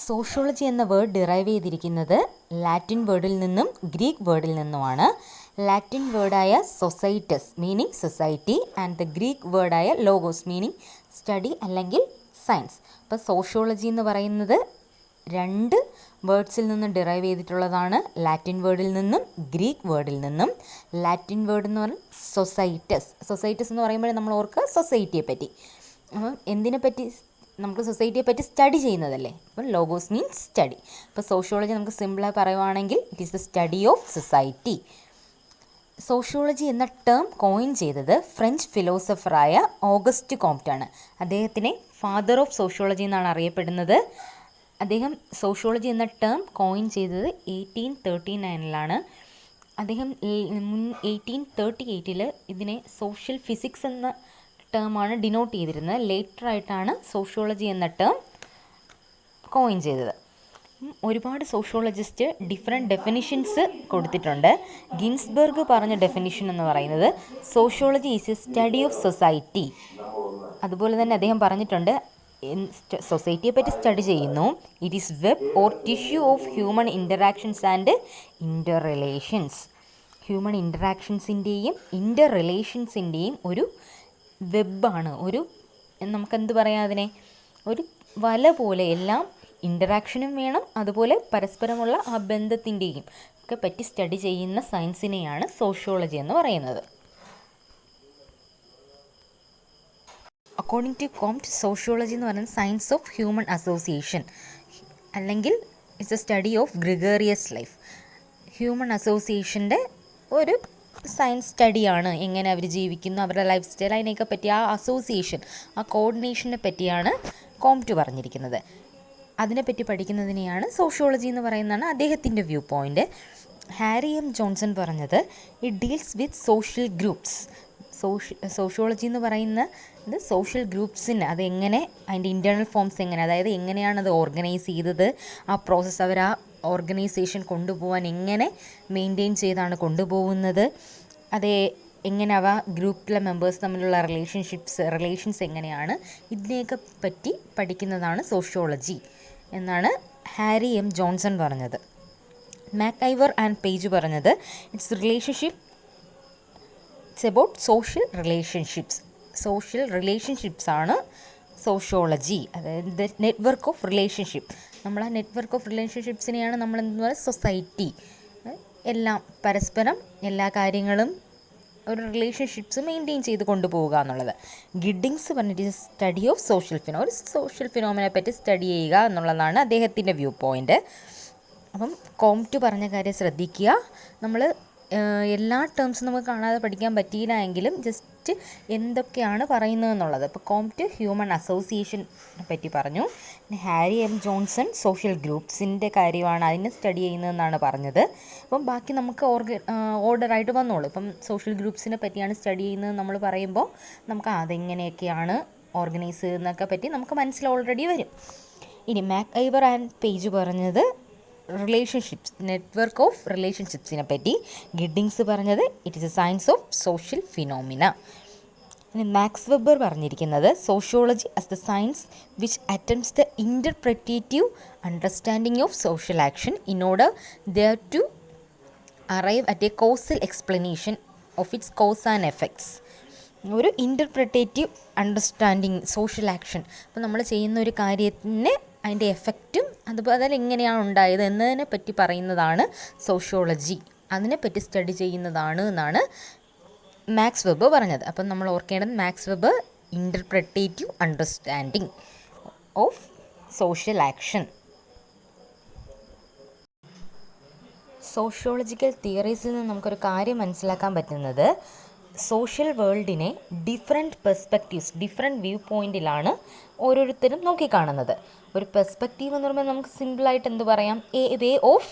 Sociology എന്ന word derive ചെയ്തിരിക്കുന്നത് Latin വേർഡിൽ നിന്നും ഗ്രീക്ക് വേർഡിൽ നിന്നുമാണ്. ലാറ്റിൻ വേർഡായ societas meaning society and the Greek വേർഡായ ലോഗോസ് മീനിങ് സ്റ്റഡി അല്ലെങ്കിൽ സയൻസ്. അപ്പോൾ സോഷ്യോളജി എന്ന് പറയുന്നത് രണ്ട് വേർഡ്സിൽ നിന്നും ഡിറൈവ് ചെയ്തിട്ടുള്ളതാണ്. ലാറ്റിൻ വേർഡിൽ നിന്നും ഗ്രീക്ക് വേർഡിൽ നിന്നും. ലാറ്റിൻ വേർഡ് എന്ന് പറഞ്ഞാൽ സൊസൈറ്റസ് എന്ന് പറയുമ്പോൾ നമ്മൾ ഓർക്കുക സൊസൈറ്റിയെ പറ്റി. അപ്പം എന്തിനെ പറ്റി? നമുക്ക് സൊസൈറ്റിയെ പറ്റി സ്റ്റഡി ചെയ്യുന്നതല്ലേ. അപ്പം ലോഗോസ് മീൻസ് സ്റ്റഡി. അപ്പോൾ സോഷ്യോളജി നമുക്ക് സിമ്പിളായി പറയുവാണെങ്കിൽ it is the study of society. Sociology എന്ന ടേം കോയിൻ ചെയ്തത് ഫ്രഞ്ച് ഫിലോസഫറായ ഓഗസ്റ്റ് കോംപ്റ്റാണ്. അദ്ദേഹത്തിനെ ഫാദർ ഓഫ് സോഷ്യോളജി എന്നാണ് അറിയപ്പെടുന്നത്. അദ്ദേഹം സോഷ്യോളജി എന്ന ടേം കോയിൻ ചെയ്തത് 1839 അദ്ദേഹം 1838 ഇതിനെ സോഷ്യൽ ഫിസിക്സ് എന്ന ടേമാണ് ഡിനോട്ട് ചെയ്തിരുന്നത്. ലേറ്റർ ആയിട്ടാണ് സോഷ്യോളജി എന്ന ടേം കോയിൻ ചെയ്തത്. ഒരുപാട് സോഷ്യോളജിസ്റ്റ് ഡിഫറെൻറ്റ് ഡെഫിനിഷൻസ് കൊടുത്തിട്ടുണ്ട്. ഗിൻസ്ബർഗ് പറഞ്ഞ ഡെഫിനിഷൻ എന്ന് പറയുന്നത് sociology is a study of society. അതുപോലെ തന്നെ അദ്ദേഹം പറഞ്ഞിട്ടുണ്ട് സൊസൈറ്റിയെ പറ്റി സ്റ്റഡി ചെയ്യുന്നു. It is web or tissue of human interactions and inter relations. Human ഇൻ്ററാക്ഷൻസിൻ്റെയും ഇൻ്റർ റിലേഷൻസിൻ്റെയും ഒരു വെബാണ്. നമുക്കെന്ത് പറയാം, അതിനെ ഒരു വല പോലെ എല്ലാം ഇൻ്ററാക്ഷനും വേണം, അതുപോലെ പരസ്പരമുള്ള ആ ബന്ധത്തിൻ്റെയും ഒക്കെ പറ്റി സ്റ്റഡി ചെയ്യുന്ന സയൻസിനെയാണ് സോഷ്യോളജി എന്ന് പറയുന്നത്. അക്കോർഡിംഗ് ടു കോംറ്റ്, സോഷ്യോളജി എന്ന് പറയുന്നത് സയൻസ് ഓഫ് ഹ്യൂമൻ അസോസിയേഷൻ അല്ലെങ്കിൽ it's A study of Gregorios life. Human അസോസിയേഷൻ്റെ ഒരു സയൻസ് സ്റ്റഡിയാണ്. എങ്ങനെ അവർ ജീവിക്കുന്നു, അവരുടെ ലൈഫ് സ്റ്റൈൽ, അതിനെയൊക്കെ പറ്റി ആ അസോസിയേഷൻ, ആ കോർഡിനേഷനെ പറ്റിയാണ് കോംറ്റ് പറഞ്ഞിരിക്കുന്നത്. അതിനെപ്പറ്റി പഠിക്കുന്നതിനെയാണ് സോഷ്യോളജി എന്ന് പറയുന്നതാണ് അദ്ദേഹത്തിൻ്റെ view point. Harry M Johnson പറഞ്ഞത് it deals with social groups. Sociology എന്ന് പറയുന്നത് സോഷ്യൽ ഗ്രൂപ്പ്സിന് അതെങ്ങനെ, അതിൻ്റെ ഇൻറ്റേർണൽ ഫോംസ് എങ്ങനെ, അതായത് എങ്ങനെയാണ് അത് ഓർഗനൈസ് ചെയ്തത്, ആ പ്രോസസ്സ് അവർ ആ ഓർഗനൈസേഷൻ കൊണ്ടുപോകാൻ എങ്ങനെ മെയിൻറ്റെയിൻ ചെയ്താണ് കൊണ്ടുപോകുന്നത്, അതേ എങ്ങനെ അവ ഗ്രൂപ്പിലെ മെമ്പേഴ്സ് തമ്മിലുള്ള റിലേഷൻസ് എങ്ങനെയാണ്, ഇതിനെയൊക്കെ പറ്റി പഠിക്കുന്നതാണ് സോഷ്യോളജി എന്നാണ് ഹാരി എം ജോൺസൺ പറഞ്ഞത്. മാക്ഐവർ ആൻഡ് പേജ് പറഞ്ഞത് ഇറ്റ്സ് അബൌട്ട് സോഷ്യൽ റിലേഷൻഷിപ്സ് ആണ് സോഷ്യോളജി. അതായത് ദ നെറ്റ്വർക്ക് ഓഫ് റിലേഷൻഷിപ്പ്. നമ്മൾ ആ നെറ്റ്വർക്ക് ഓഫ് റിലേഷൻഷിപ്സിനെയാണ് നമ്മൾ എന്താ പറയുക, സൊസൈറ്റി. എല്ലാം പരസ്പരം എല്ലാ കാര്യങ്ങളും ഒരു റിലേഷൻഷിപ്സ് മെയിൻറ്റെയിൻ ചെയ്ത് കൊണ്ടുപോവുക എന്നുള്ളത്. ഗിഡിങ്സ് പറഞ്ഞിട്ട് സ്റ്റഡി ഓഫ് ഒരു സോഷ്യൽ ഫിനോമിനെ പറ്റി സ്റ്റഡി ചെയ്യുക എന്നുള്ളതാണ് അദ്ദേഹത്തിൻ്റെ വ്യൂ പോയിൻ്റ്. അപ്പം കോംറ്റ് പറഞ്ഞ കാര്യം ശ്രദ്ധിക്കുക. നമ്മൾ എല്ലാ ടേംസും നമുക്ക് കാണാതെ പഠിക്കാൻ പറ്റിയില്ല എങ്കിലും ജസ്റ്റ് എന്തൊക്കെയാണ് പറയുന്നതെന്നുള്ളത്. ഇപ്പോൾ കോംറ്റ് ഹ്യൂമൻ അസോസിയേഷനെ പറ്റി പറഞ്ഞു. ഹാരി എം ജോൺസൺ സോഷ്യൽ ഗ്രൂപ്പ്സിൻ്റെ കാര്യമാണ് അതിനെ സ്റ്റഡി ചെയ്യുന്നതെന്നാണ് പറഞ്ഞത്. അപ്പം ബാക്കി നമുക്ക് ഓർഡറായിട്ട് വന്നോളൂ. ഇപ്പം സോഷ്യൽ ഗ്രൂപ്പ്സിനെ പറ്റിയാണ് സ്റ്റഡി ചെയ്യുന്നത് നമ്മൾ പറയുമ്പോൾ നമുക്ക് അതെങ്ങനെയൊക്കെയാണ് ഓർഗനൈസ് ചെയ്യുന്നതൊക്കെ പറ്റി നമുക്ക് മനസ്സിൽ ഓൾറെഡി വരും. ഇനി മാക്ഐവർ ആൻഡ് പേജ് പറഞ്ഞത് നെറ്റ്വർക്ക് ഓഫ് റിലേഷൻഷിപ്സിനെ പറ്റി. ഗിഡിങ്സ് പറഞ്ഞത് it is a science of social phenomena. ഇനി മാക്സ് വെബർ പറഞ്ഞിരിക്കുന്നത് sociology as the science which attempts the interpretative understanding of social action in order there to arrive at a causal explanation of its cause and effects. ഒരു interpretative understanding social action. അപ്പോൾ നമ്മൾ ചെയ്യുന്ന ഒരു കാര്യത്തിന് അതിൻ്റെ എഫക്റ്റും അതുപോലെ എങ്ങനെയാണ് ഉണ്ടായത് എന്നതിനെ പറ്റി പറയുന്നതാണ് സോഷ്യോളജി. അതിനെപ്പറ്റി സ്റ്റഡി ചെയ്യുന്നതാണ് എന്നാണ് മാക്സ് വെബ് പറഞ്ഞത്. അപ്പം നമ്മൾ ഓർക്കേണ്ടത് Max Weber interpretative understanding of social action. Sociological തിയറീസിൽ നിന്ന് നമുക്കൊരു കാര്യം മനസ്സിലാക്കാൻ പറ്റുന്നത് സോഷ്യൽ വേൾഡിനെ ഡിഫറെൻറ്റ് പെർസ്പെക്റ്റീവ്സ്, ഡിഫറെൻറ്റ് വ്യൂ പോയിൻറ്റിലാണ് ഓരോരുത്തരും നോക്കിക്കാണുന്നത്. ഒരു പെർസ്പെക്റ്റീവ് എന്ന് പറയുമ്പോൾ നമുക്ക് സിമ്പിളായിട്ട് എന്ത് പറയാം, a way of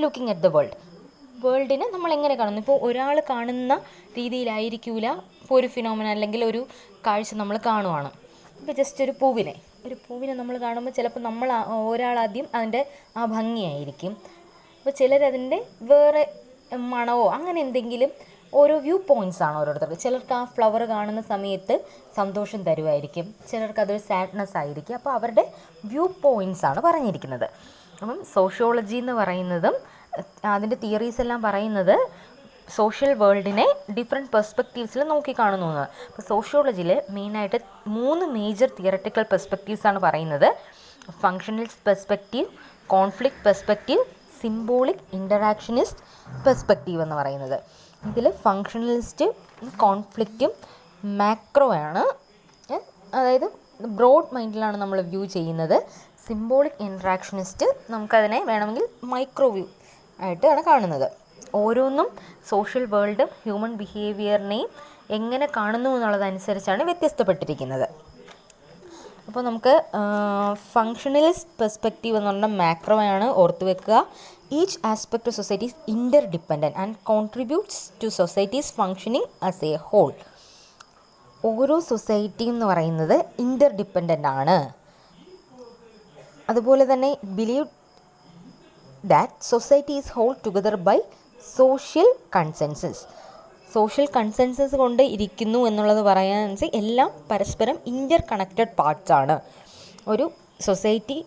looking at the വേൾഡിനെ നമ്മൾ എങ്ങനെ കാണുന്നു. ഇപ്പോൾ ഒരാൾ കാണുന്ന രീതിയിലായിരിക്കില്ല ഇപ്പോൾ ഒരു ഫിനോമിന അല്ലെങ്കിൽ ഒരു കാഴ്ച നമ്മൾ കാണുവാണ്. ഇപ്പോൾ ജസ്റ്റ് ഒരു പൂവിനെ നമ്മൾ കാണുമ്പോൾ ചിലപ്പോൾ ഒരാളാദ്യം അതിൻ്റെ ആ ഭംഗിയായിരിക്കും. അപ്പോൾ ചിലരതിൻ്റെ വേറെ മണമോ അങ്ങനെ എന്തെങ്കിലും ഓരോ വ്യൂ പോയിൻറ്റ്സ് ആണ് ഓരോരുത്തർക്ക്. ചിലർക്ക് ആ ഫ്ലവർ കാണുന്ന സമയത്ത് സന്തോഷം തരുമായിരിക്കും, ചിലർക്ക് അതൊരു സാഡ്നെസ് ആയിരിക്കും. അപ്പോൾ അവരുടെ വ്യൂ പോയിൻറ്റ്സ് ആണ് പറഞ്ഞിരിക്കുന്നത്. അപ്പം സോഷ്യോളജി എന്ന് പറയുന്നതും അതിൻ്റെ തിയറീസ് എല്ലാം പറയുന്നത് സോഷ്യൽ വേൾഡിനെ ഡിഫറെൻറ്റ് പെർസ്പെക്റ്റീവ്സിൽ നോക്കിക്കാണുന്നു എന്നാണ്. അപ്പോൾ സോഷ്യോളജിയിൽ മെയിനായിട്ട് 3 മേജർ തിയററ്റിക്കൽ പെർസ്പെക്റ്റീവ്സാണ് പറയുന്നത്. Functionalist perspective, conflict perspective, symbolic interactionist perspective എന്ന് പറയുന്നത്. ഇതിൽ ഫങ്ഷണലിസ്റ്റ് കോൺഫ്ലിക്റ്റും മാക്രോ ആണ്, അതായത് ബ്രോഡ് മൈൻഡിലാണ് നമ്മൾ വ്യൂ ചെയ്യുന്നത്. സിംബോളിക് ഇൻട്രാക്ഷനിസ്റ്റ് നമുക്കതിനെ വേണമെങ്കിൽ മൈക്രോ വ്യൂ ആയിട്ടാണ് കാണുന്നത്. ഓരോന്നും സോഷ്യൽ വേൾഡും ഹ്യൂമൻ ബിഹേവിയറിനെയും എങ്ങനെ കാണുന്നു എന്നുള്ളതനുസരിച്ചാണ് വ്യത്യസ്തപ്പെട്ടിരിക്കുന്നത്. അപ്പോൾ നമുക്ക് ഫങ്ഷണലിസ്റ്റ് പെർസ്പെക്റ്റീവ് എന്ന് പറഞ്ഞാൽ മാക്രോ ആണ്, ഓർത്ത് വെക്കുക. Each aspect of society is interdependent and contributes to society's functioning as a whole. ഓരോ സൊസൈറ്റിയും എന്ന് പറയുന്നത് ഇൻ്റർ ഡിപ്പെൻഡൻ്റ് ആണ്. അതുപോലെ തന്നെ believe that society is hold together by social consensus. Social consensus കൊണ്ട് ഇരിക്കുന്നു എന്നുള്ളത് പറയാൻ എല്ലാം പരസ്പരം ഇൻ്റർ കണക്റ്റഡ് പാർട്സ് ആണ്. ഒരു സൊസൈറ്റി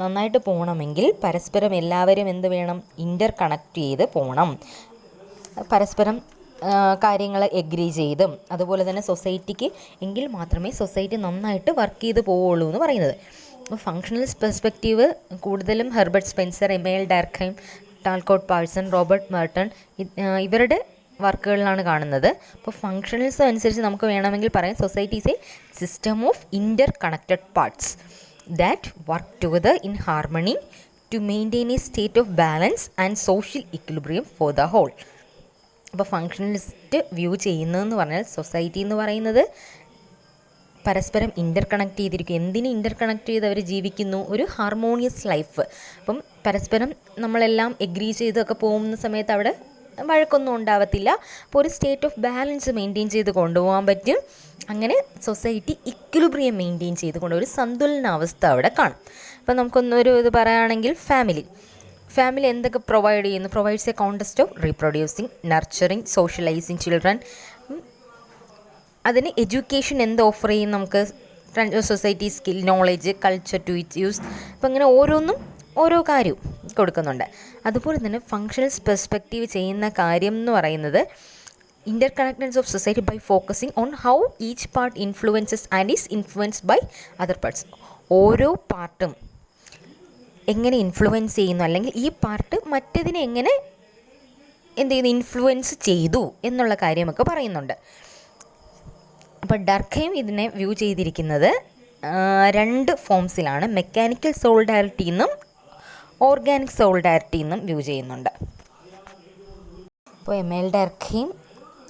നന്നായിട്ട് പോകണമെങ്കിൽ പരസ്പരം എല്ലാവരും എന്ത് വേണം, ഇൻ്റർ കണക്റ്റ് ചെയ്ത് പോകണം, പരസ്പരം കാര്യങ്ങൾ എഗ്രി ചെയ്തും. അതുപോലെ തന്നെ സൊസൈറ്റിക്ക് എങ്കിൽ മാത്രമേ സൊസൈറ്റി നന്നായിട്ട് വർക്ക് ചെയ്ത് പോവുള്ളൂ എന്ന് പറയുന്നത്. അപ്പോൾ ഫങ്ഷണലിസ്റ്റ് പെർസ്പെക്റ്റീവ് കൂടുതലും Herbert Spencer, Emile Durkheim, Talcott Parson, Robert Merton ഇവരുടെ വർക്കുകളിലാണ് കാണുന്നത്. അപ്പോൾ ഫങ്ഷണലിസം അനുസരിച്ച് നമുക്ക് വേണമെങ്കിൽ പറയാം society is a system of inter connected parts that work together in harmony to maintain a state of balance and social equilibrium for the whole. അപ്പോൾ functionalist view ചെയ്യുന്നതെന്ന് പറഞ്ഞാൽ സൊസൈറ്റി എന്ന് പറയുന്നത് പരസ്പരം ഇൻ്റർ കണക്ട് ചെയ്തിരിക്കും. എന്തിന് ഇൻ്റർ കണക്ട് ചെയ്ത് അവർ ജീവിക്കുന്നു? ഒരു ഹാർമോണിയസ് ലൈഫ്. അപ്പം പരസ്പരം നമ്മളെല്ലാം എഗ്രി ചെയ്തൊക്കെ പോകുന്ന സമയത്ത് അവിടെ വഴക്കൊന്നും ഉണ്ടാവത്തില്ല. അപ്പോൾ ഒരു സ്റ്റേറ്റ് ഓഫ് ബാലൻസ് മെയിൻറ്റെയിൻ ചെയ്ത് കൊണ്ടുപോകാൻ പറ്റും. അങ്ങനെ സൊസൈറ്റി ഇക്വിലിബ്രിയം മെയിൻറ്റെയിൻ ചെയ്തുകൊണ്ട് ഒരു സന്തുലനാവസ്ഥ അവിടെ കാണും. അപ്പോൾ നമുക്കൊന്നൊരു ഇത് പറയുകയാണെങ്കിൽ ഫാമിലി എന്തൊക്കെ പ്രൊവൈഡ് ചെയ്യുന്നു? Provides a context of reproducing, nurturing, socialising children. അതിന് എഡ്യൂക്കേഷൻ എന്ത് ഓഫർ ചെയ്യും നമുക്ക്? Society skill, knowledge, culture to it use. അപ്പോൾ അങ്ങനെ ഓരോന്നും ഓരോ കാര്യവും കൊടുക്കുന്നുണ്ട്. അതുപോലെ തന്നെ ഫങ്ഷണൽസ് പെർസ്പെക്റ്റീവ് ചെയ്യുന്ന കാര്യം എന്ന് പറയുന്നത് inter connectedness of society by focusing on how each part influences and is influenced by other parts. ഓരോ പാർട്ടും എങ്ങനെ ഇൻഫ്ലുവൻസ് ചെയ്യുന്നു, അല്ലെങ്കിൽ ഈ പാർട്ട് മറ്റേതിനെ എങ്ങനെ എന്ത് ചെയ്യുന്നു, ഇൻഫ്ലുവൻസ് ചെയ്തു എന്നുള്ള കാര്യമൊക്കെ പറയുന്നുണ്ട്. അപ്പോൾ ഡർഖൈം ഇതിനെ വ്യൂ ചെയ്തിരിക്കുന്നത് 2 ഫോംസിലാണ്. മെക്കാനിക്കൽ സോളിഡാരിറ്റി എന്നും ഓർഗാനിക് സോളിഡാരിറ്റി എന്നും വ്യൂ ചെയ്യുന്നുണ്ട്. അപ്പോൾ എമൈൽ ഡർഖൈം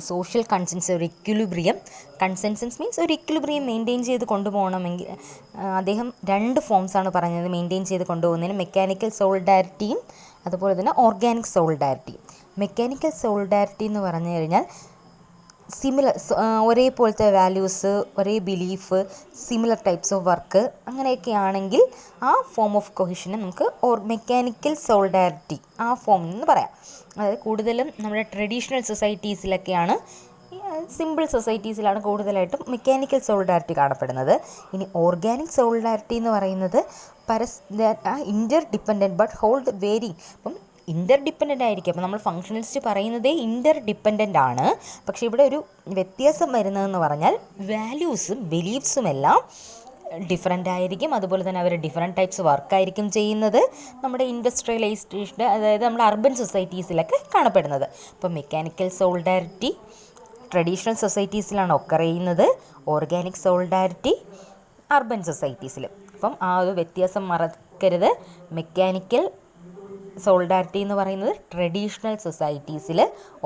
സോഷ്യൽ കൺസെൻസസ്, ഒരു ഇക്വിലിബ്രിയം, കൺസെൻസസ് മീൻസ് ഒരു ഇക്വിലിബ്രിയം മെയിൻറ്റെയിൻ ചെയ്ത് കൊണ്ടുപോകണമെങ്കിൽ അദ്ദേഹം 2 ഫോംസാണ് പറഞ്ഞത് മെയിൻറ്റെയിൻ ചെയ്ത് കൊണ്ടുപോകുന്നതിന്. മെക്കാനിക്കൽ സോളിഡാരിറ്റിയും അതുപോലെ തന്നെ ഓർഗാനിക് സോളിഡാരിറ്റിയും. മെക്കാനിക്കൽ സോളിഡാരിറ്റി എന്ന് പറഞ്ഞു കഴിഞ്ഞാൽ സിമിലർ, ഒരേപോലത്തെ വാല്യൂസ്, ഒരേ belief, similar types of work, അങ്ങനെയൊക്കെ ആണെങ്കിൽ ആ ഫോം ഓഫ് കൊഹിഷനെ നമുക്ക് മെക്കാനിക്കൽ സോളിഡാരിറ്റി ആ ഫോമിൽ നിന്ന് പറയാം. അതായത് കൂടുതലും നമ്മുടെ ട്രഡീഷണൽ സൊസൈറ്റീസിലൊക്കെയാണ്, സിമ്പിൾ സൊസൈറ്റീസിലാണ് കൂടുതലായിട്ടും മെക്കാനിക്കൽ സോളിഡാരിറ്റി കാണപ്പെടുന്നത്. ഇനി ഓർഗാനിക് സോളിഡാരിറ്റി എന്ന് പറയുന്നത് ഇൻ്റർ ഡിപ്പെൻഡൻറ്റ് ബട്ട് ഹോൾഡ് വേരിങ്. അപ്പം ഇൻ്റർ ഡിപ്പെൻഡൻ്റ് ആയിരിക്കും. അപ്പോൾ നമ്മൾ ഫങ്ഷണലിസ്റ്റ് പറയുന്നതേ ഇൻ്റർ ഡിപ്പെൻഡൻ്റ് ആണ്. പക്ഷേ ഇവിടെ ഒരു വ്യത്യാസം വരുന്നതെന്ന് പറഞ്ഞാൽ വാല്യൂസും ബിലീഫ്സും എല്ലാം ഡിഫറെൻ്റ് ആയിരിക്കും. അതുപോലെ തന്നെ അവർ ഡിഫറെൻറ്റ് ടൈപ്സ് വർക്കായിരിക്കും ചെയ്യുന്നത്. നമ്മുടെ ഇൻഡസ്ട്രിയലൈസ്ഡ്, അതായത് നമ്മുടെ അർബൻ സൊസൈറ്റീസിലൊക്കെ കാണപ്പെടുന്നത്. അപ്പോൾ മെക്കാനിക്കൽ സോളിഡാരിറ്റി ട്രഡീഷണൽ സൊസൈറ്റീസിലാണ് ഒക്കർ ചെയ്യുന്നത്, ഓർഗാനിക് സോളിഡാരിറ്റി അർബൻ സൊസൈറ്റീസിൽ. അപ്പം ആ ഒരു വ്യത്യാസം മറക്കരുത്. മെക്കാനിക്കൽ സോളിഡാരിറ്റി എന്ന് പറയുന്നത് ട്രഡീഷണൽ സൊസൈറ്റീസിൽ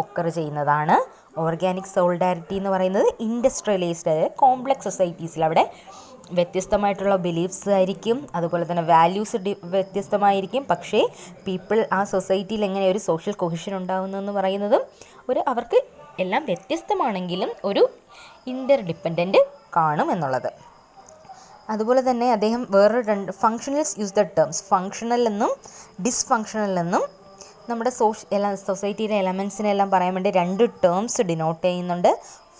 ഒക്കർ ചെയ്യുന്നതാണ്. ഓർഗാനിക് സോളിഡാരിറ്റി എന്ന് പറയുന്നത് ഇൻഡസ്ട്രിയലൈസ്ഡ്, അതായത് കോംപ്ലക്സ് സൊസൈറ്റീസിൽ അവിടെ വ്യത്യസ്തമായിട്ടുള്ള ബിലീഫ്സ് ആയിരിക്കും, അതുപോലെ തന്നെ വാല്യൂസ് വ്യത്യസ്തമായിരിക്കും. പക്ഷേ പീപ്പിൾ ആ സൊസൈറ്റിയിൽ എങ്ങനെ ഒരു സോഷ്യൽ കൊഹിഷൻ ഉണ്ടാകുന്നതെന്ന് പറയുന്നതും അവർക്ക് എല്ലാം വ്യത്യസ്തമാണെങ്കിലും ഒരു ഇൻ്റർ ഡിപ്പെൻഡൻറ്റ് കാണും എന്നുള്ളത്. അതുപോലെ തന്നെ അദ്ദേഹം വേറൊരു 2 functionalist use the terms functional എന്നും ഡിസ്ഫങ്ഷണൽ എന്നും നമ്മുടെ സൊസൈറ്റിയിലെ എലമെൻസിനെല്ലാം പറയാൻ വേണ്ടി 2 ടേംസ് ഡിനോട്ട് ചെയ്യുന്നുണ്ട്,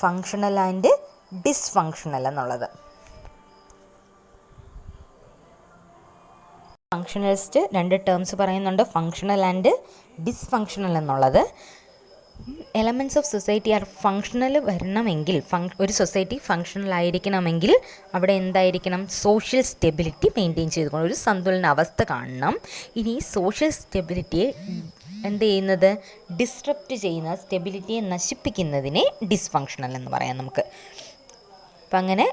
ഫങ്ഷണൽ ആൻഡ് ഡിസ്ഫങ്ഷണൽ എന്നുള്ളത്. ഫങ്ഷണലിസ്റ്റ് 2 ടേംസ് പറയുന്നുണ്ട്, ഫങ്ഷണൽ ആൻഡ് ഡിസ്ഫങ്ഷണൽ എന്നുള്ളത്. Elements of society are functional വരണമെങ്കിൽ, ഒരു സൊസൈറ്റി ഫങ്ഷണൽ ആയിരിക്കണമെങ്കിൽ അവിടെ എന്തായിരിക്കണം? സോഷ്യൽ സ്റ്റെബിലിറ്റി മെയിൻറ്റെയിൻ ചെയ്തുകൊണ്ട് ഒരു സന്തുലന അവസ്ഥ കാണണം. ഇനി സോഷ്യൽ സ്റ്റെബിലിറ്റിയെ എന്ത് ചെയ്യുന്നത്? ഡിസ്റപ്റ്റ് ചെയ്യുന്ന, സ്റ്റെബിലിറ്റിയെ നശിപ്പിക്കുന്നതിനെ ഡിസ്ഫങ്ഷണൽ എന്ന് പറയാം നമുക്ക്. അപ്പം അങ്ങനെ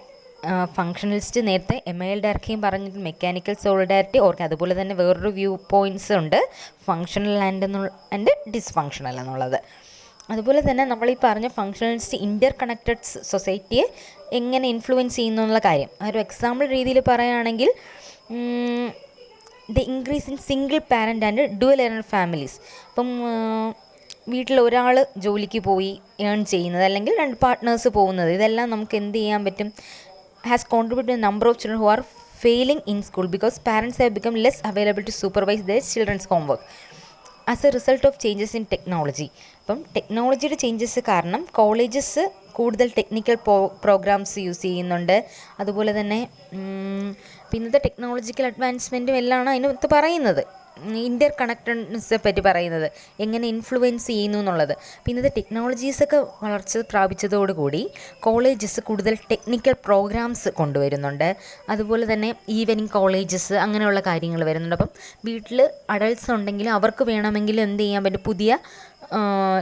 ഫങ്ഷണലിസ്റ്റ് നേരത്തെ എമൈൽ ഡാർക്കിയും പറഞ്ഞിട്ട് മെക്കാനിക്കൽ സോളിഡാരിറ്റി ഓർക്കുക. അതുപോലെ തന്നെ വേറൊരു വ്യൂ പോയിൻറ്റ്സ് ഉണ്ട്, ഫങ്ഷണൽ ആൻഡ് ഡിസ്ഫങ്ഷണൽ എന്നുള്ളത്. അതുപോലെ തന്നെ നമ്മളീ പറഞ്ഞ ഫങ്ഷണലിസ്റ്റ് ഇൻ്റർ കണക്റ്റഡ് സൊസൈറ്റിയെ എങ്ങനെ ഇൻഫ്ലുവൻസ് ചെയ്യുന്നു എന്നുള്ള കാര്യം ഒരു എക്സാമ്പിൾ രീതിയിൽ പറയുകയാണെങ്കിൽ, the increase in single parent and dual error families. അപ്പം വീട്ടിൽ ഒരാൾ ജോലിക്ക് പോയി ഏൺ ചെയ്യുന്നത് അല്ലെങ്കിൽ 2 പാർട്ട്നേഴ്സ് പോകുന്നത്, ഇതെല്ലാം നമുക്ക് എന്ത് ചെയ്യാൻ പറ്റും? Has contributed number of children who are failing in school because parents have become less available to supervise their children's homework as a result of changes in technology. അപ്പം ടെക്നോളജിയുടെ ചേഞ്ചസ് കാരണം കോളേജസ് കൂടുതൽ ടെക്നിക്കൽ പ്രോഗ്രാംസ് യൂസ് ചെയ്യുന്നുണ്ട്. അതുപോലെ തന്നെ പിന്നത്തെ technological അഡ്വാൻസ്മെൻറ്റും എല്ലാമാണ് അതിനകത്ത് പറയുന്നത്. ഇൻ്റർ കണക്റ്റഡ്നെസ്സെ പറ്റി പറയുന്നത്, എങ്ങനെ ഇൻഫ്ലുവൻസ് ചെയ്യുന്നു എന്നുള്ളത്. പിന്നത്തെ ടെക്നോളജീസൊക്കെ വളർച്ച പ്രാപിച്ചതോടുകൂടി കോളേജസ് കൂടുതൽ ടെക്നിക്കൽ പ്രോഗ്രാംസ് കൊണ്ടുവരുന്നുണ്ട്. അതുപോലെ തന്നെ ഈവനിങ് കോളേജസ് അങ്ങനെയുള്ള കാര്യങ്ങൾ വരുന്നുണ്ട്. അപ്പം വീട്ടിൽ അഡൾട്ട്സ് ഉണ്ടെങ്കിൽ അവർക്ക് വേണമെങ്കിൽ എന്ത് ചെയ്യാൻ പറ്റും? പുതിയ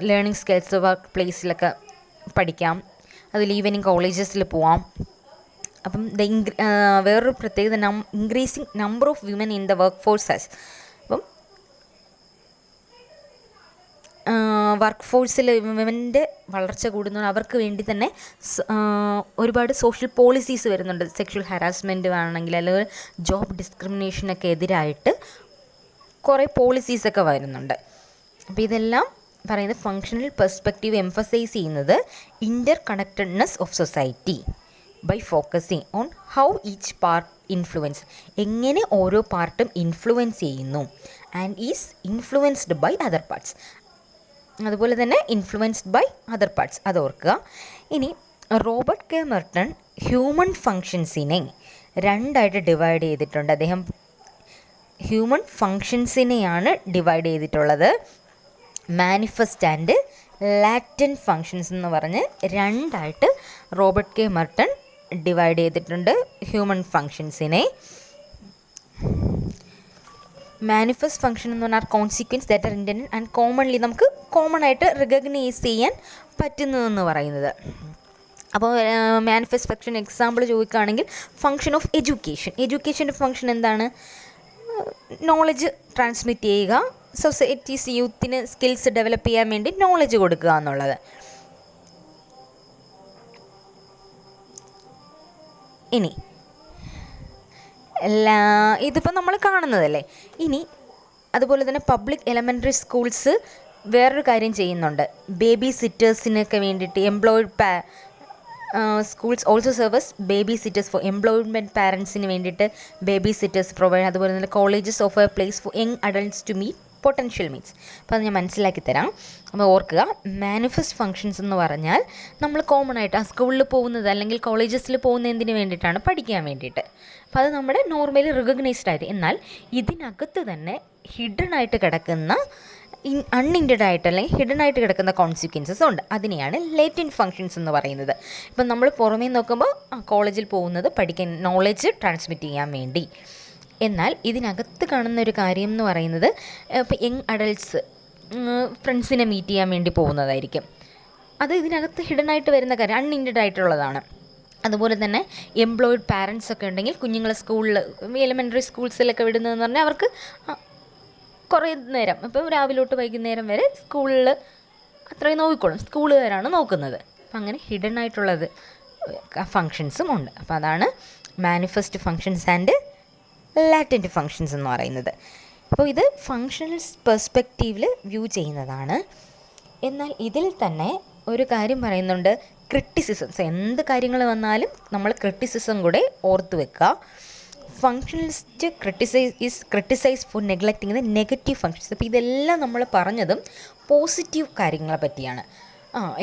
ലേണിംഗ് സ്കിൽസ് വർക്ക് പ്ലേസിലൊക്കെ പഠിക്കാം, അതിൽ ഈവനിങ് കോളേജസിൽ പോവാം. അപ്പം വേറൊരു പ്രത്യേകത increasing number of women in the work forces. അപ്പം വർക്ക് ഫോഴ്സിൽ വിമൻ്റെ വളർച്ച കൂടുന്നു. അവർക്ക് വേണ്ടി തന്നെ ഒരുപാട് സോഷ്യൽ പോളിസീസ് വരുന്നുണ്ട്. സെക്ഷൽ ഹരാസ്മെൻറ്റ് ആണെങ്കിൽ അല്ലെങ്കിൽ ജോബ് ഡിസ്ക്രിമിനേഷനൊക്കെ എതിരായിട്ട് കുറേ പോളിസീസൊക്കെ വരുന്നുണ്ട്. അപ്പോൾ ഇതെല്ലാം പറയുന്നത് ഫങ്ഷണൽ പെർസ്പെക്റ്റീവ് എംഫസൈസ് ചെയ്യുന്നത് ഇൻ്റർ connectedness of society by focusing on how each part influence, എങ്ങനെ ഓരോ പാർട്ടും ഇൻഫ്ലുവൻസ് ചെയ്യുന്നു, and is influenced by other parts. അതുപോലെ തന്നെ ഇൻഫ്ലുവൻസ്ഡ് ബൈ അതർ പാർട്സ്, അത് ഓർക്കുക. ഇനി റോബർട്ട് കെ മെർട്ടൺ ഹ്യൂമൻ ഫങ്ഷൻസിനെ 2ആയിട്ട് ഡിവൈഡ് ചെയ്തിട്ടുണ്ട്. അദ്ദേഹം ഹ്യൂമൻ ഫങ്ഷൻസിനെയാണ് ഡിവൈഡ് ചെയ്തിട്ടുള്ളത്. മാനിഫെസ്റ്റ് ആൻഡ് ലാറ്റൻറ്റ് ഫങ്ഷൻസ് എന്ന് പറഞ്ഞ് 2ആയിട്ട് റോബർട്ട് കെ മെർട്ടൺ ഡിവൈഡ് ചെയ്തിട്ടുണ്ട് ഹ്യൂമൻ ഫങ്ഷൻസിനെ. മാനിഫെസ്റ്റ് ഫങ്ഷൻ എന്ന് പറഞ്ഞാൽ consequence that are intended and commonly നമുക്ക് കോമൺ ആയിട്ട് റിക്കഗ്നൈസ് ചെയ്യാൻ പറ്റുന്നതെന്ന് പറയുന്നത്. അപ്പോൾ മാനിഫെസ്റ്റ് ഫങ്ഷൻ എക്സാമ്പിൾ ചോദിക്കുകയാണെങ്കിൽ ഫങ്ഷൻ ഓഫ് എഡ്യൂക്കേഷൻ്റെ ഫങ്ഷൻ എന്താണ്? നോളജ് ട്രാൻസ്മിറ്റ് ചെയ്യുക, സൊസൈറ്റീസ് യൂത്തിന് സ്കിൽസ് ഡെവലപ്പ് ചെയ്യാൻ വേണ്ടി നോളജ് കൊടുക്കുക എന്നുള്ളത്. ഇനി ഇതിപ്പോൾ നമ്മൾ കാണുന്നതല്ലേ. ഇനി അതുപോലെ തന്നെ പബ്ലിക് എലമെൻ്ററി സ്കൂൾസ് വേറൊരു കാര്യം ചെയ്യുന്നുണ്ട്. ബേബി സിറ്റേഴ്സിനൊക്കെ വേണ്ടിയിട്ട് schools also service baby sitters for employment പാരൻസിന് വേണ്ടിയിട്ട് ബേബി സിറ്റേഴ്സ് പ്രൊവൈഡ്. അതുപോലെ തന്നെ colleges of a place for young adults to meet potential means. അപ്പോൾ അത് ഞാൻ മനസ്സിലാക്കി തരാം. അപ്പോൾ ഓർക്കുക, മാനിഫെസ്റ്റ് ഫങ്ഷൻസ് എന്ന് പറഞ്ഞാൽ നമ്മൾ കോമൺ ആയിട്ട് ആ സ്കൂളിൽ പോകുന്നത് അല്ലെങ്കിൽ കോളേജസിൽ പോകുന്ന എന്തിനു വേണ്ടിയിട്ടാണ്? പഠിക്കാൻ വേണ്ടിയിട്ട്. അപ്പോൾ അത് നമ്മുടെ നോർമലി റിക്കഗ്നൈസ്ഡ് ആയിട്ട്. എന്നാൽ ഇതിനകത്ത് തന്നെ ഹിഡൻ ആയിട്ട് കിടക്കുന്ന അൺഇൻറ്റഡ് ആയിട്ട് അല്ലെങ്കിൽ ഹിഡൻ ആയിട്ട് കിടക്കുന്ന കോൺസിക്വൻസസ് ഉണ്ട്. അതിനെയാണ് ലേറ്റൻറ്റ് ഫങ്ഷൻസ് എന്ന് പറയുന്നത്. ഇപ്പം നമ്മൾ പുറമേ നോക്കുമ്പോൾ കോളേജിൽ പോകുന്നത് പഠിക്കാൻ, നോളജ് ട്രാൻസ്മിറ്റ് ചെയ്യാൻ വേണ്ടി. എന്നാൽ ഇതിനകത്ത് കാണുന്ന ഒരു കാര്യം എന്ന് പറയുന്നത് ഇപ്പോൾ യങ് അഡൾട്ട്സ് ഫ്രണ്ട്സിനെ മീറ്റ് ചെയ്യാൻ വേണ്ടി പോകുന്നതായിരിക്കും. അത് ഇതിനകത്ത് ഹിഡൻ ആയിട്ട് വരുന്ന കാര്യം, അൺഇൻറ്റഡ് ആയിട്ടുള്ളതാണ്. അതുപോലെ തന്നെ എംപ്ലോയിഡ് പാരൻസ് ഒക്കെ ഉണ്ടെങ്കിൽ കുഞ്ഞുങ്ങളെ സ്കൂളിൽ എലിമെൻ്ററി സ്കൂൾസിലൊക്കെ വിടുന്നതെന്ന് പറഞ്ഞാൽ അവർക്ക് കുറേ നേരം, ഇപ്പോൾ രാവിലെ തൊട്ട് വൈകുന്നേരം വരെ സ്കൂളിൽ അത്രയും നോക്കിക്കോളും, സ്കൂളുകാരാണ് നോക്കുന്നത്. അപ്പം അങ്ങനെ ഹിഡൻ ആയിട്ടുള്ളത് ഫങ്ഷൻസും ഉണ്ട്. അപ്പോൾ അതാണ് manifest functions and latent functions എന്ന് പറയുന്നത്. അപ്പോൾ ഇത് ഫങ്ഷണൽ പെർസ്പെക്റ്റീവിൽ വ്യൂ ചെയ്യുന്നതാണ്. എന്നാൽ ഇതിൽ തന്നെ ഒരു കാര്യം പറയുന്നുണ്ട്, ക്രിറ്റിസിസംസ്. എന്ത് കാര്യങ്ങൾ വന്നാലും നമ്മൾ ക്രിറ്റിസിസം കൂടെ ഓർത്ത് വെക്കുക. Functionalist criticise for neglecting the negative functions. അപ്പോൾ ഇതെല്ലാം നമ്മൾ പറഞ്ഞതും പോസിറ്റീവ് കാര്യങ്ങളെ പറ്റിയാണ്.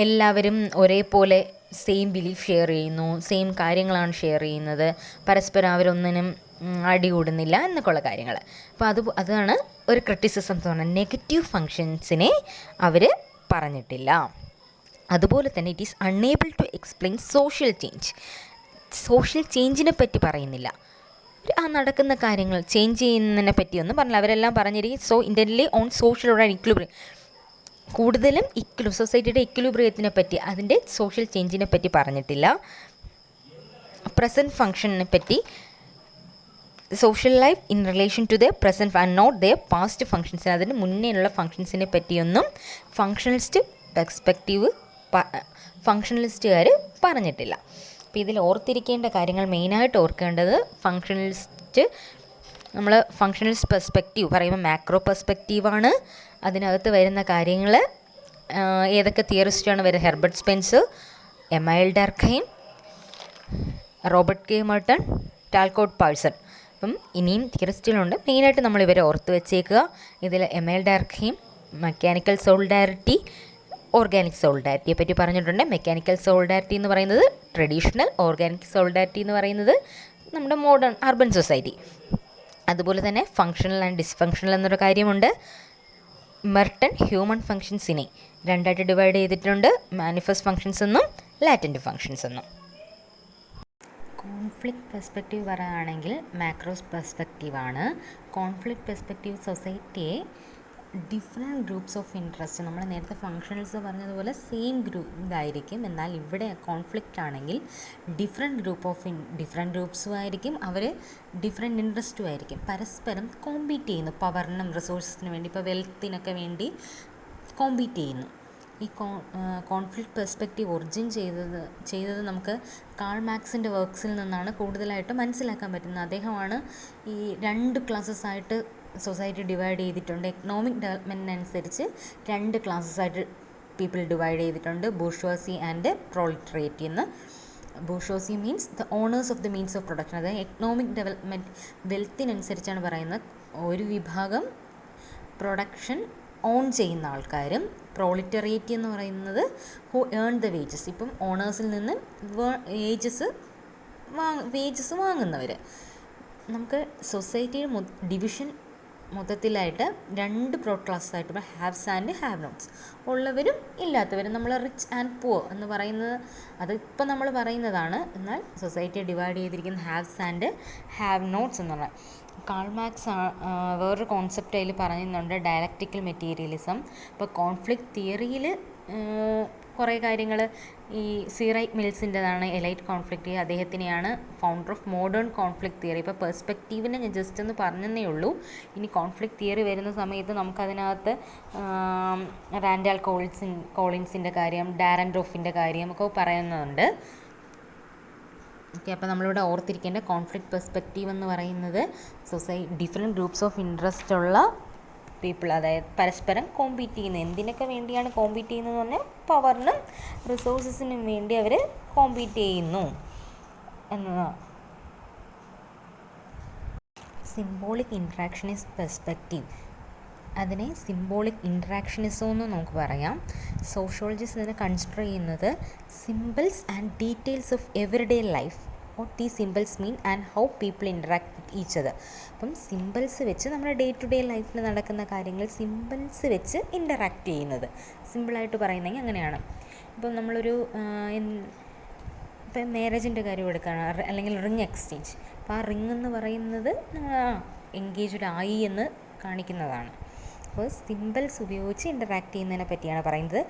എല്ലാവരും ഒരേപോലെ സെയിം ബിലീഫ് ഷെയർ ചെയ്യുന്നു, സെയിം കാര്യങ്ങളാണ് ഷെയർ ചെയ്യുന്നത്, പരസ്പരം അവരൊന്നിനും അടികൂടുന്നില്ല എന്നൊക്കെയുള്ള കാര്യങ്ങൾ. അപ്പോൾ അതാണ് ഒരു ക്രിറ്റിസിസം എന്ന് പറഞ്ഞാൽ. നെഗറ്റീവ് ഫങ്ഷൻസിനെ അവർ പറഞ്ഞിട്ടില്ല. അതുപോലെ തന്നെ it is unable to explain social change. Social ചേഞ്ചിനെ പറ്റി പറയുന്നില്ല. നടക്കുന്ന കാര്യങ്ങൾ ചേഞ്ച് ചെയ്യുന്നതിനെ പറ്റിയൊന്നും പറഞ്ഞില്ല. അവരെല്ലാം പറഞ്ഞിരിക്കും so entirely on social or equilibrium. കൂടുതലും സൊസൈറ്റിയുടെ ഇക്വിലിബ്രിയത്തിനെ പറ്റി, അതിൻ്റെ സോഷ്യൽ ചേഞ്ചിനെ പറ്റി പറഞ്ഞിട്ടില്ല. പ്രസൻറ്റ് ഫങ്ഷനെ പറ്റി, social life in relation to the present and not the past functions, അതിന് മുന്നേയുള്ള ഫങ്ഷൻസിനെ പറ്റിയൊന്നും ഫങ്ഷണലിസ്റ്റുകാർ പറഞ്ഞിട്ടില്ല. അപ്പോൾ ഇതിൽ ഓർത്തിരിക്കേണ്ട കാര്യങ്ങൾ, മെയിനായിട്ട് ഓർക്കേണ്ടത് ഫങ്ഷണലിസ്റ്റ് പെർസ്പെക്റ്റീവ് പറയുമ്പോൾ മാക്രോ പെർസ്പെക്റ്റീവാണ്. അതിനകത്ത് വരുന്ന കാര്യങ്ങൾ ഏതൊക്കെ തിയറിസ്റ്റാണ് വരുന്നത്? Herbert Spencer, Emile Durkheim, Robert K Merton, Talcott Parson. അപ്പം ഇനിയും തിയറിസ്റ്റുകളുണ്ട്. മെയിനായിട്ട് നമ്മൾ ഇവരെ ഓർത്ത് വെച്ചേക്കുക. ഇതിൽ Emile Durkheim mechanical solidarity, organic സോളിഡാരിറ്റിയെ പറ്റി പറഞ്ഞിട്ടുണ്ട്. മെക്കാനിക്കൽ സോളിഡാരിറ്റി എന്ന് പറയുന്നത് ട്രഡീഷണൽ, ഓർഗാനിക് സോളിഡാരിറ്റി എന്ന് പറയുന്നത് നമ്മുടെ മോഡേൺ അർബൻ സൊസൈറ്റി. അതുപോലെ തന്നെ ഫങ്ഷണൽ ആൻഡ് ഡിസ്ഫങ്ഷണൽ എന്നൊരു കാര്യമുണ്ട്. മെർട്ടൺ ഹ്യൂമൻ ഫങ്ഷൻസിനെ രണ്ടായിട്ട് ഡിവൈഡ് ചെയ്തിട്ടുണ്ട്. മാനിഫെസ്റ്റ് ഫങ്ഷൻസ് എന്നും ലാറ്റൻറ്റ് ഫങ്ഷൻസ് എന്നും. കോൺഫ്ലിക്റ്റ് പെർസ്പെക്റ്റീവ് പറയുകയാണെങ്കിൽ മാക്രോസ് പെർസ്പെക്റ്റീവാണ്. കോൺഫ്ലിക്റ്റ് പെർസ്പെക്റ്റീവ് സൊസൈറ്റിയെ ഡിഫറെൻറ്റ് ഗ്രൂപ്പ്സ് ഓഫ് ഇൻട്രസ്റ്റ്, നമ്മൾ നേരത്തെ ഫങ്ഷണൽസ് പറഞ്ഞതുപോലെ സെയിം ഇതായിരിക്കും. എന്നാൽ ഇവിടെ കോൺഫ്ലിക്റ്റ് ആണെങ്കിൽ ഡിഫറെൻറ്റ് ഗ്രൂപ്പ്സും ആയിരിക്കും, അവർ ഡിഫറെൻറ്റ് ഇൻട്രസ്റ്റും ആയിരിക്കും. പരസ്പരം കോമ്പീറ്റ് ചെയ്യുന്നു പവറിനും റിസോഴ്സസിന് വേണ്ടി, ഇപ്പോൾ വെൽത്തിനൊക്കെ വേണ്ടി കോമ്പീറ്റ് ചെയ്യുന്നു. ഈ കോൺഫ്ലിക്റ്റ് പെർസ്പെക്റ്റീവ് ഒറിജിൻ ചെയ്തത് നമുക്ക് കാൾ മാർക്സിൻ്റെ വർക്ക്സിൽ നിന്നാണ് കൂടുതലായിട്ട് മനസ്സിലാക്കാൻ പറ്റുന്നത്. അദ്ദേഹമാണ് ഈ 2 ക്ലാസ്സസായിട്ട് സൊസൈറ്റി ഡിവൈഡ് ചെയ്തിട്ടുണ്ട്. എക്കണോമിക് ഡെവലപ്മെൻറ്റിനനുസരിച്ച് 2 ക്ലാസ്സസായിട്ട് പീപ്പിൾ ഡിവൈഡ് ചെയ്തിട്ടുണ്ട്. ബൂർഷ്വാസി ആൻഡ് പ്രോളിറ്ററേറ്റ് എന്ന്. Bourgeoisie means the owners of the means of production. അതായത് എക്കണോമിക് ഡെവലപ്മെൻറ്റ് വെൽത്തിനനുസരിച്ചാണ് പറയുന്നത്. ഒരു വിഭാഗം പ്രൊഡക്ഷൻ ഓൺ ചെയ്യുന്ന ആൾക്കാരും, പ്രോളിറ്ററേറ്റ് എന്ന് പറയുന്നത് ഹു ഏൺ ദ വേജസ്, ഇപ്പം ഓണേഴ്സിൽ നിന്ന് വേജസ് വാങ്ങുന്നവർ. നമുക്ക് സൊസൈറ്റിയുടെ ഡിവിഷൻ മൊത്തത്തിലായിട്ട് 2 ബ്രോഡ് ക്ലാസ്സായിട്ട്, ഇപ്പോൾ ഹാവ്സ് ആൻഡ് ഹാവ് നോട്ട്സ്, ഉള്ളവരും ഇല്ലാത്തവരും. നമ്മൾ റിച്ച് ആൻഡ് പുവർ എന്ന് പറയുന്നത് അതിപ്പോൾ നമ്മൾ പറയുന്നതാണ്. എന്നാൽ സൊസൈറ്റിയെ ഡിവൈഡ് ചെയ്തിരിക്കുന്ന ഹാവ്സ് ആൻഡ് ഹാവ് നോട്ട്സ് എന്ന് പറഞ്ഞാൽ. കാൾ മാർക്സ് വേറൊരു കോൺസെപ്റ്റ് അതിൽ പറയുന്നുണ്ട്, ഡയലക്റ്റിക്കൽ മെറ്റീരിയലിസം. ഇപ്പോൾ കോൺഫ്ലിക്റ്റ് തിയറിയിൽ കുറേ കാര്യങ്ങൾ ഈ സീറൈറ്റ് മിൽസിൻ്റെതാണ് എലൈറ്റ് കോൺഫ്ലിക്റ്റ്. അദ്ദേഹത്തിനെയാണ് founder of modern conflict theory. ഇപ്പോൾ പെർസ്പെക്റ്റീവിനെ ഞാൻ ജസ്റ്റ് ഒന്ന് പറഞ്ഞതേ ഉള്ളൂ. ഇനി കോൺഫ്ലിക്റ്റ് തിയറി വരുന്ന സമയത്ത് നമുക്കതിനകത്ത് റാൻഡാൽ കോളിൻസിൻ്റെ കാര്യം, ഡാരൻഡോഫിൻ്റെ കാര്യം ഒക്കെ പറയുന്നുണ്ട്. ഓക്കെ, അപ്പോൾ നമ്മളിവിടെ ഓർത്തിരിക്കേണ്ട കോൺഫ്ലിക്റ്റ് പെർസ്പെക്റ്റീവ് എന്ന് പറയുന്നത് ഡിഫറെൻറ്റ് ഗ്രൂപ്പ്സ് ഓഫ് ഇൻട്രസ്റ്റ് ഉള്ള പീപ്പിൾ, അതായത് പരസ്പരം കോമ്പീറ്റ് ചെയ്യുന്നത്. എന്തിനൊക്കെ വേണ്ടിയാണ് കോമ്പീറ്റ് ചെയ്യുന്നതെന്ന് പറഞ്ഞാൽ പവറിനും റിസോഴ്സസിനും വേണ്ടി അവർ കോമ്പീറ്റ് ചെയ്യുന്നു എന്നതാണ്. സിംബോളിക് ഇൻട്രാക്ഷനിസ്റ്റ് പെർസ്പെക്റ്റീവ്, അതിനെ സിംബോളിക് ഇൻട്രാക്ഷനിസം എന്ന് നമുക്ക് പറയാം. സോഷ്യോളജിസ്റ്റ് ഇതിനെ കൺസിഡർ ചെയ്യുന്നത് symbols and details of everyday life, what these symbols mean and how people interact with each other. അപ്പം സിമ്പിൾസ് വെച്ച് നമ്മുടെ ഡേ ടു ഡേ ലൈഫിൽ നടക്കുന്ന കാര്യങ്ങൾ സിമ്പിൾസ് വെച്ച് ഇൻറ്ററാക്ട് ചെയ്യുന്നത്, സിമ്പിളായിട്ട് പറയുന്നെങ്കിൽ അങ്ങനെയാണ്. ഇപ്പം നമ്മളൊരു ഇപ്പം മാരേജിൻ്റെ കാര്യം എടുക്കുകയാണ്, അല്ലെങ്കിൽ റിങ് എക്സ്ചേഞ്ച്. അപ്പോൾ ആ റിങ് എന്ന് പറയുന്നത് എൻഗേജ്ഡ് ആയി എന്ന് കാണിക്കുന്നതാണ്. അപ്പോൾ സിമ്പിൾസ് ഉപയോഗിച്ച് ഇൻറ്ററാക്ട് ചെയ്യുന്നതിനെ പറ്റിയാണ് പറയുന്നത്.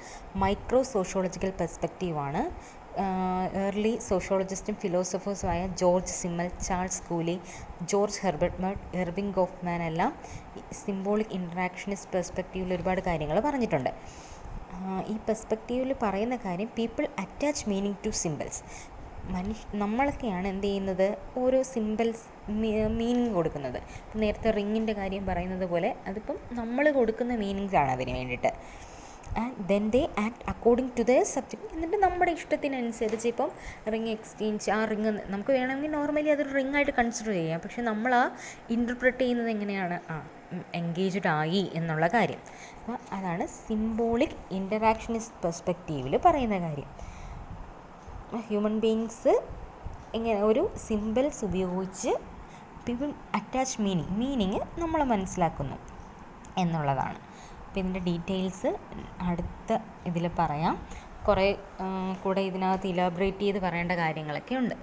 മൈക്രോ സോഷ്യോളജിക്കൽ പെർസ്പെക്റ്റീവാണ്. ഏർലി സോഷ്യോളജിസ്റ്റും ഫിലോസഫേഴ്സുമായ George Simmel, Charles Cooley, George Herbert Mead, Erving Goffman എല്ലാം സിംബോളിക് ഇൻട്രാക്ഷനിസ്റ്റ് പെർസ്പെക്റ്റീവിൽ ഒരുപാട് കാര്യങ്ങൾ പറഞ്ഞിട്ടുണ്ട്. ഈ പെർസ്പെക്റ്റീവിൽ പറയുന്ന കാര്യം people attach meaning to symbols. നമ്മളൊക്കെയാണ് എന്ത് ചെയ്യുന്നത്, ഓരോ സിമ്പിൾസ് മീനിങ് കൊടുക്കുന്നത്. നേരത്തെ റിങ്ങിൻ്റെ കാര്യം പറയുന്നത് പോലെ അതിപ്പം നമ്മൾ കൊടുക്കുന്ന മീനിങ്സ് ആണ് അതിന് വേണ്ടിയിട്ട്. And then they act according to the subject. എന്നിട്ട് നമ്മുടെ ഇഷ്ടത്തിനനുസരിച്ച് ഇപ്പം റിങ് എക്സ്ചേഞ്ച്, ആ റിങ് നമുക്ക് വേണമെങ്കിൽ നോർമലി അതൊരു റിങ്ങായിട്ട് കൺസിഡർ ചെയ്യാം. പക്ഷെ നമ്മൾ ആ ഇൻ്റർപ്രറ്റ് ചെയ്യുന്നത് എങ്ങനെയാണ്, എൻഗേജ്ഡ് ആയി എന്നുള്ള കാര്യം. അപ്പോൾ അതാണ് സിംബോളിക് ഇൻ്ററാക്ഷനിസ്റ്റ് പെർസ്പെക്റ്റീവിൽ പറയുന്ന കാര്യം. ഹ്യൂമൻ ബീയിങ്സ് ഇങ്ങനെ ഒരു സിമ്പിൾസ് ഉപയോഗിച്ച് പീപ്പിൾ അറ്റാച്ച് മീനിങ് നമ്മൾ മനസ്സിലാക്കുന്നു എന്നുള്ളതാണ്. അപ്പോൾ ഇതിൻ്റെ ഡീറ്റെയിൽസ് അടുത്ത ഇതിൽ പറയാം. കുറേ കൂടെ ഇതിനകത്ത് ഇലാബറേറ്റ് ചെയ്ത് പറയേണ്ട കാര്യങ്ങളൊക്കെ ഉണ്ട്.